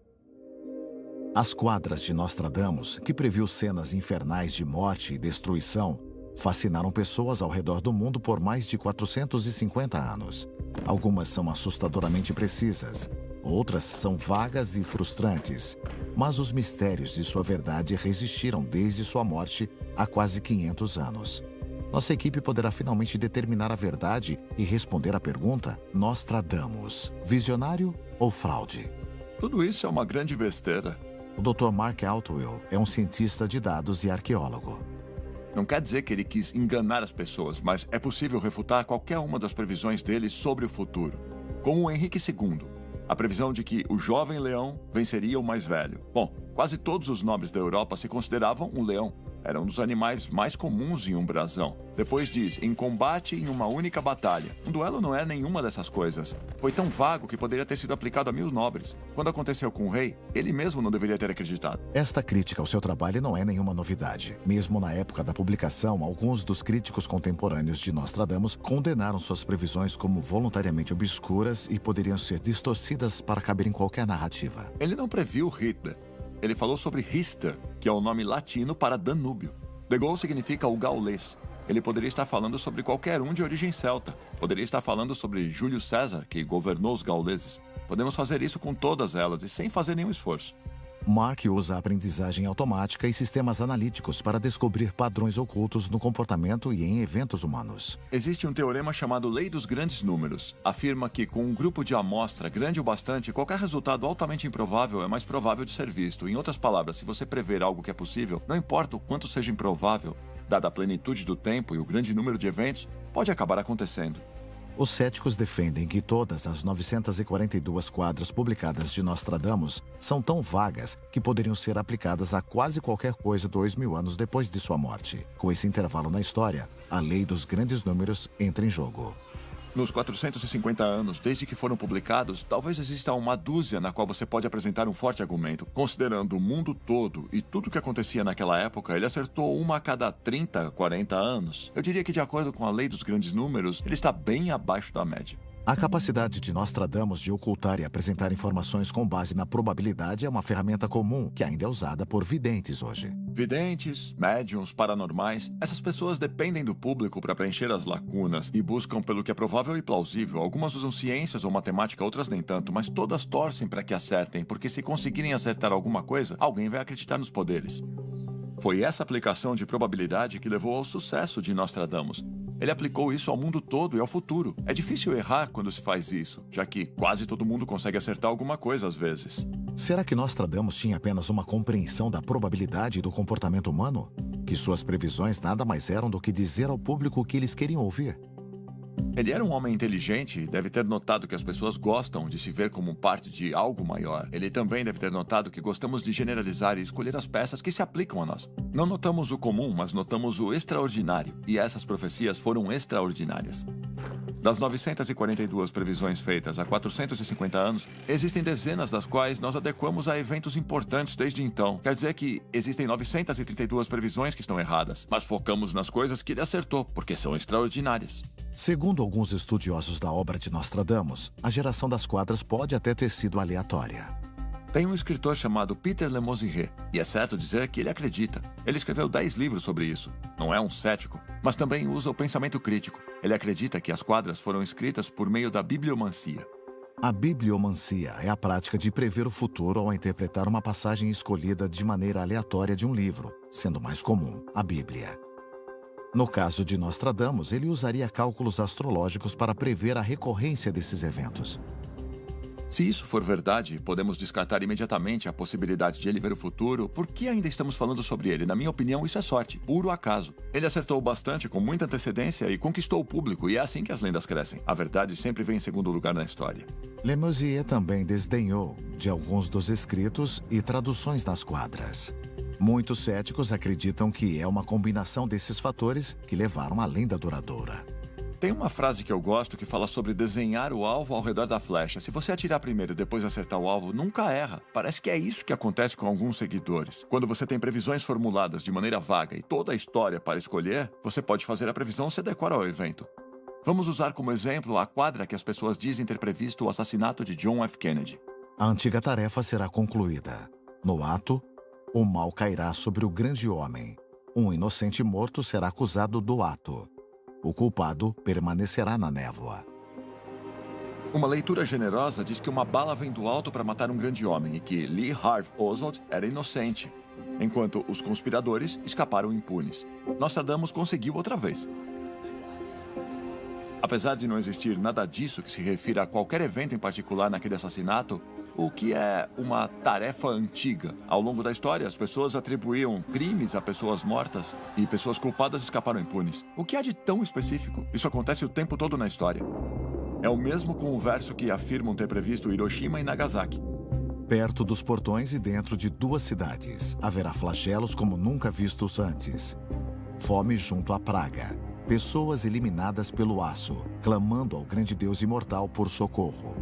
As quadras de Nostradamus, que previu cenas infernais de morte e destruição, fascinaram pessoas ao redor do mundo por mais de 450 anos. Algumas são assustadoramente precisas, outras são vagas e frustrantes, mas os mistérios de sua verdade resistiram desde sua morte há quase 500 anos. Nossa equipe poderá finalmente determinar a verdade e responder à pergunta: Nostradamus, visionário ou fraude? Tudo isso é uma grande besteira. O Dr. Mark Outwell é um cientista de dados e arqueólogo. Não quer dizer que ele quis enganar as pessoas, mas é possível refutar qualquer uma das previsões dele sobre o futuro. Como o Henrique II, a previsão de que o jovem leão venceria o mais velho. Bom, quase todos os nobres da Europa se consideravam um leão. Era um dos animais mais comuns em um brasão. Depois diz, em combate em uma única batalha. Um duelo não é nenhuma dessas coisas. Foi tão vago que poderia ter sido aplicado a 1000 nobres. Quando aconteceu com o rei, ele mesmo não deveria ter acreditado. Esta crítica ao seu trabalho não é nenhuma novidade. Mesmo na época da publicação, alguns dos críticos contemporâneos de Nostradamus condenaram suas previsões como voluntariamente obscuras e poderiam ser distorcidas para caber em qualquer narrativa. Ele não previu Hitler. Ele falou sobre Hister, que é o nome latino para Danúbio. De Gaulle significa o gaulês. Ele poderia estar falando sobre qualquer um de origem celta. Poderia estar falando sobre Júlio César, que governou os gauleses. Podemos fazer isso com todas elas e sem fazer nenhum esforço. Mark usa a aprendizagem automática e sistemas analíticos para descobrir padrões ocultos no comportamento e em eventos humanos. Existe um teorema chamado Lei dos Grandes Números. Afirma que com um grupo de amostra grande o bastante, qualquer resultado altamente improvável é mais provável de ser visto. Em outras palavras, se você prever algo que é possível, não importa o quanto seja improvável, dada a plenitude do tempo e o grande número de eventos, pode acabar acontecendo. Os céticos defendem que todas as 942 quadras publicadas de Nostradamus são tão vagas que poderiam ser aplicadas a quase qualquer coisa 2000 anos depois de sua morte. Com esse intervalo na história, a lei dos grandes números entra em jogo. Nos 450 anos, desde que foram publicados, talvez exista uma dúzia na qual você pode apresentar um forte argumento. Considerando o mundo todo e tudo o que acontecia naquela época, ele acertou uma a cada 30, 40 anos. Eu diria que, de acordo com a lei dos grandes números, ele está bem abaixo da média. A capacidade de Nostradamus de ocultar e apresentar informações com base na probabilidade é uma ferramenta comum que ainda é usada por videntes hoje. Videntes, médiums, paranormais, essas pessoas dependem do público para preencher as lacunas e buscam pelo que é provável e plausível. Algumas usam ciências ou matemática, outras nem tanto, mas todas torcem para que acertem, porque se conseguirem acertar alguma coisa, alguém vai acreditar nos poderes. Foi essa aplicação de probabilidade que levou ao sucesso de Nostradamus. Ele aplicou isso ao mundo todo e ao futuro. É difícil errar quando se faz isso, já que quase todo mundo consegue acertar alguma coisa às vezes. Será que Nostradamus tinha apenas uma compreensão da probabilidade e do comportamento humano? Que suas previsões nada mais eram do que dizer ao público o que eles queriam ouvir? Ele era um homem inteligente e deve ter notado que as pessoas gostam de se ver como parte de algo maior. Ele também deve ter notado que gostamos de generalizar e escolher as peças que se aplicam a nós. Não notamos o comum, mas notamos o extraordinário. E essas profecias foram extraordinárias. Das 942 previsões feitas há 450 anos, existem dezenas das quais nós adequamos a eventos importantes desde então. Quer dizer que existem 932 previsões que estão erradas, mas focamos nas coisas que ele acertou, porque são extraordinárias. Segundo alguns estudiosos da obra de Nostradamus, a geração das quadras pode até ter sido aleatória. Tem um escritor chamado Peter Lemosurier, e é certo dizer que ele acredita. Ele escreveu 10 livros sobre isso. Não é um cético, mas também usa o pensamento crítico. Ele acredita que as quadras foram escritas por meio da bibliomancia. A bibliomancia é a prática de prever o futuro ao interpretar uma passagem escolhida de maneira aleatória de um livro, sendo mais comum a Bíblia. No caso de Nostradamus, ele usaria cálculos astrológicos para prever a recorrência desses eventos. Se isso for verdade, podemos descartar imediatamente a possibilidade de ele ver o futuro. Por que ainda estamos falando sobre ele? Na minha opinião, isso é sorte, puro acaso. Ele acertou bastante com muita antecedência e conquistou o público, e é assim que as lendas crescem. A verdade sempre vem em segundo lugar na história. Lemosurier também desdenhou de alguns dos escritos e traduções das quadras. Muitos céticos acreditam que é uma combinação desses fatores que levaram à lenda duradoura. Tem uma frase que eu gosto que fala sobre desenhar o alvo ao redor da flecha. Se você atirar primeiro e depois acertar o alvo, nunca erra. Parece que é isso que acontece com alguns seguidores. Quando você tem previsões formuladas de maneira vaga e toda a história para escolher, você pode fazer a previsão se adequar ao evento. Vamos usar como exemplo a quadra que as pessoas dizem ter previsto o assassinato de John F. Kennedy. A antiga tarefa será concluída. No ato, o mal cairá sobre o grande homem. Um inocente morto será acusado do ato. O culpado permanecerá na névoa. Uma leitura generosa diz que uma bala vem do alto para matar um grande homem e que Lee Harvey Oswald era inocente, enquanto os conspiradores escaparam impunes. Nostradamus conseguiu outra vez. Apesar de não existir nada disso que se refira a qualquer evento em particular naquele assassinato, o que é uma tarefa antiga. Ao longo da história, as pessoas atribuíam crimes a pessoas mortas e pessoas culpadas escaparam impunes. O que há de tão específico? Isso acontece o tempo todo na história. É o mesmo com o verso que afirmam ter previsto Hiroshima e Nagasaki. Perto dos portões e dentro de 2 cidades, haverá flagelos como nunca vistos antes. Fome junto à praga. Pessoas eliminadas pelo aço, clamando ao grande Deus imortal por socorro.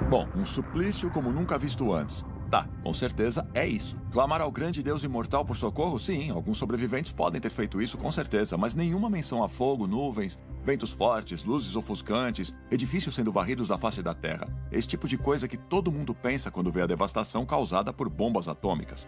Bom, um suplício como nunca visto antes. Tá, com certeza é isso. Clamar ao grande Deus imortal por socorro? Sim, alguns sobreviventes podem ter feito isso com certeza, mas nenhuma menção a fogo, nuvens, ventos fortes, luzes ofuscantes, edifícios sendo varridos da face da terra. Esse tipo de coisa que todo mundo pensa quando vê a devastação causada por bombas atômicas.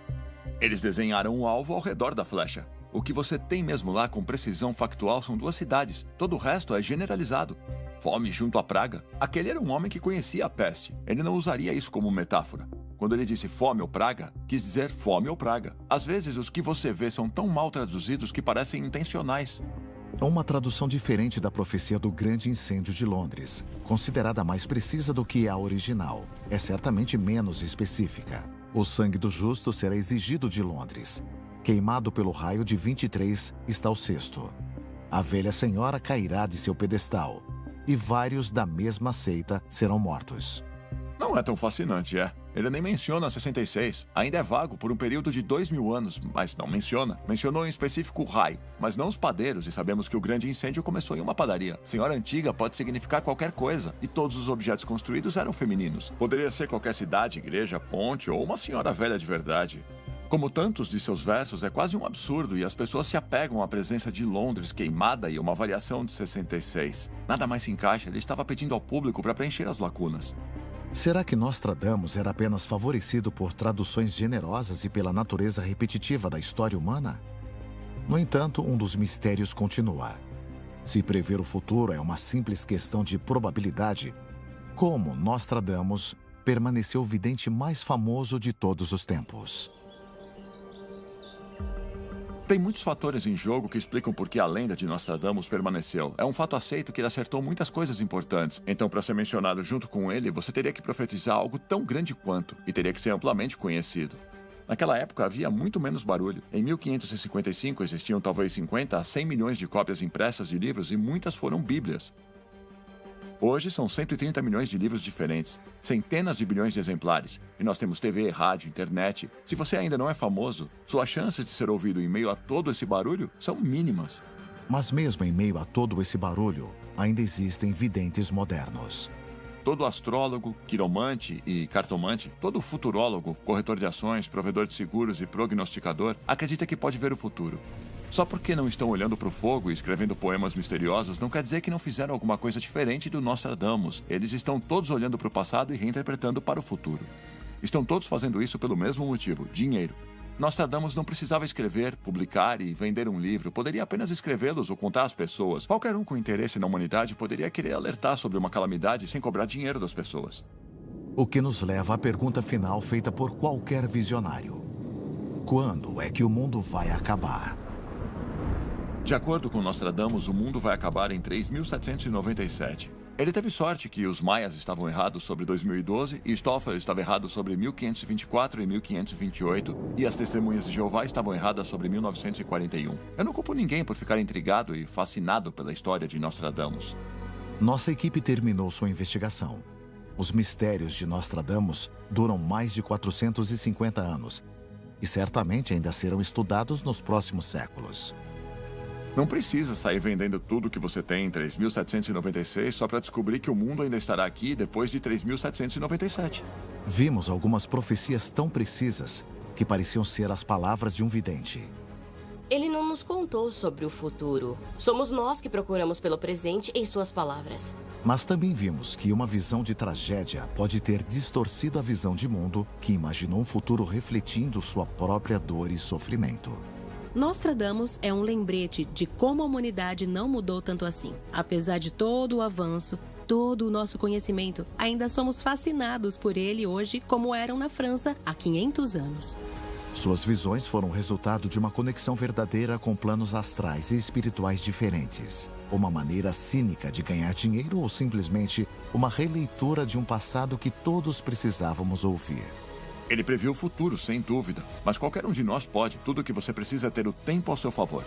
Eles desenharam o alvo ao redor da flecha. O que você tem mesmo lá com precisão factual são 2 cidades. Todo o resto é generalizado. Fome junto à praga? Aquele era um homem que conhecia a peste. Ele não usaria isso como metáfora. Quando ele disse fome ou praga, quis dizer fome ou praga. Às vezes, os que você vê são tão mal traduzidos que parecem intencionais. Uma tradução diferente da profecia do Grande Incêndio de Londres, considerada mais precisa do que a original, é certamente menos específica. O sangue do justo será exigido de Londres. Queimado pelo raio de 23 está o 6º. A velha senhora cairá de seu pedestal, e vários da mesma seita serão mortos. Não é tão fascinante, é? Ele nem menciona 66. Ainda é vago por um período de 2000 anos, mas não menciona. Mencionou em específico o raio, mas não os padeiros, e sabemos que o grande incêndio começou em uma padaria. Senhora antiga pode significar qualquer coisa, e todos os objetos construídos eram femininos. Poderia ser qualquer cidade, igreja, ponte ou uma senhora velha de verdade. Como tantos de seus versos, é quase um absurdo e as pessoas se apegam à presença de Londres queimada e uma variação de 66. Nada mais se encaixa, ele estava pedindo ao público para preencher as lacunas. Será que Nostradamus era apenas favorecido por traduções generosas e pela natureza repetitiva da história humana? No entanto, um dos mistérios continua. Se prever o futuro é uma simples questão de probabilidade, como Nostradamus permaneceu o vidente mais famoso de todos os tempos? Tem muitos fatores em jogo que explicam por que a lenda de Nostradamus permaneceu. É um fato aceito que ele acertou muitas coisas importantes. Então, para ser mencionado junto com ele, você teria que profetizar algo tão grande quanto, e teria que ser amplamente conhecido. Naquela época, havia muito menos barulho. Em 1555, existiam talvez 50 a 100 milhões de cópias impressas de livros e muitas foram bíblias. Hoje são 130 milhões de livros diferentes, centenas de bilhões de exemplares, e nós temos TV, rádio, internet. Se você ainda não é famoso, suas chances de ser ouvido em meio a todo esse barulho são mínimas. Mas mesmo em meio a todo esse barulho, ainda existem videntes modernos. Todo astrólogo, quiromante e cartomante, todo futurólogo, corretor de ações, provedor de seguros e prognosticador acredita que pode ver o futuro. Só porque não estão olhando para o fogo e escrevendo poemas misteriosos não quer dizer que não fizeram alguma coisa diferente do Nostradamus. Eles estão todos olhando para o passado e reinterpretando para o futuro. Estão todos fazendo isso pelo mesmo motivo: dinheiro. Nostradamus não precisava escrever, publicar e vender um livro. Poderia apenas escrevê-los ou contar às pessoas. Qualquer um com interesse na humanidade poderia querer alertar sobre uma calamidade sem cobrar dinheiro das pessoas. O que nos leva à pergunta final feita por qualquer visionário: quando é que o mundo vai acabar? De acordo com Nostradamus, o mundo vai acabar em 3797. Ele teve sorte que os maias estavam errados sobre 2012 e Stoffel estava errado sobre 1524 e 1528 e as testemunhas de Jeová estavam erradas sobre 1941. Eu não culpo ninguém por ficar intrigado e fascinado pela história de Nostradamus. Nossa equipe terminou sua investigação. Os mistérios de Nostradamus duram mais de 450 anos e certamente ainda serão estudados nos próximos séculos. Não precisa sair vendendo tudo que você tem em 3796 só para descobrir que o mundo ainda estará aqui depois de 3797. Vimos algumas profecias tão precisas que pareciam ser as palavras de um vidente. Ele não nos contou sobre o futuro. Somos nós que procuramos pelo presente em suas palavras. Mas também vimos que uma visão de tragédia pode ter distorcido a visão de mundo que imaginou um futuro refletindo sua própria dor e sofrimento. Nostradamus é um lembrete de como a humanidade não mudou tanto assim. Apesar de todo o avanço, todo o nosso conhecimento, ainda somos fascinados por ele hoje como eram na França há 500 anos. Suas visões foram resultado de uma conexão verdadeira com planos astrais e espirituais diferentes. Uma maneira cínica de ganhar dinheiro ou simplesmente uma releitura de um passado que todos precisávamos ouvir. Ele previu o futuro, sem dúvida. Mas qualquer um de nós pode. Tudo o que você precisa é ter o tempo ao seu favor.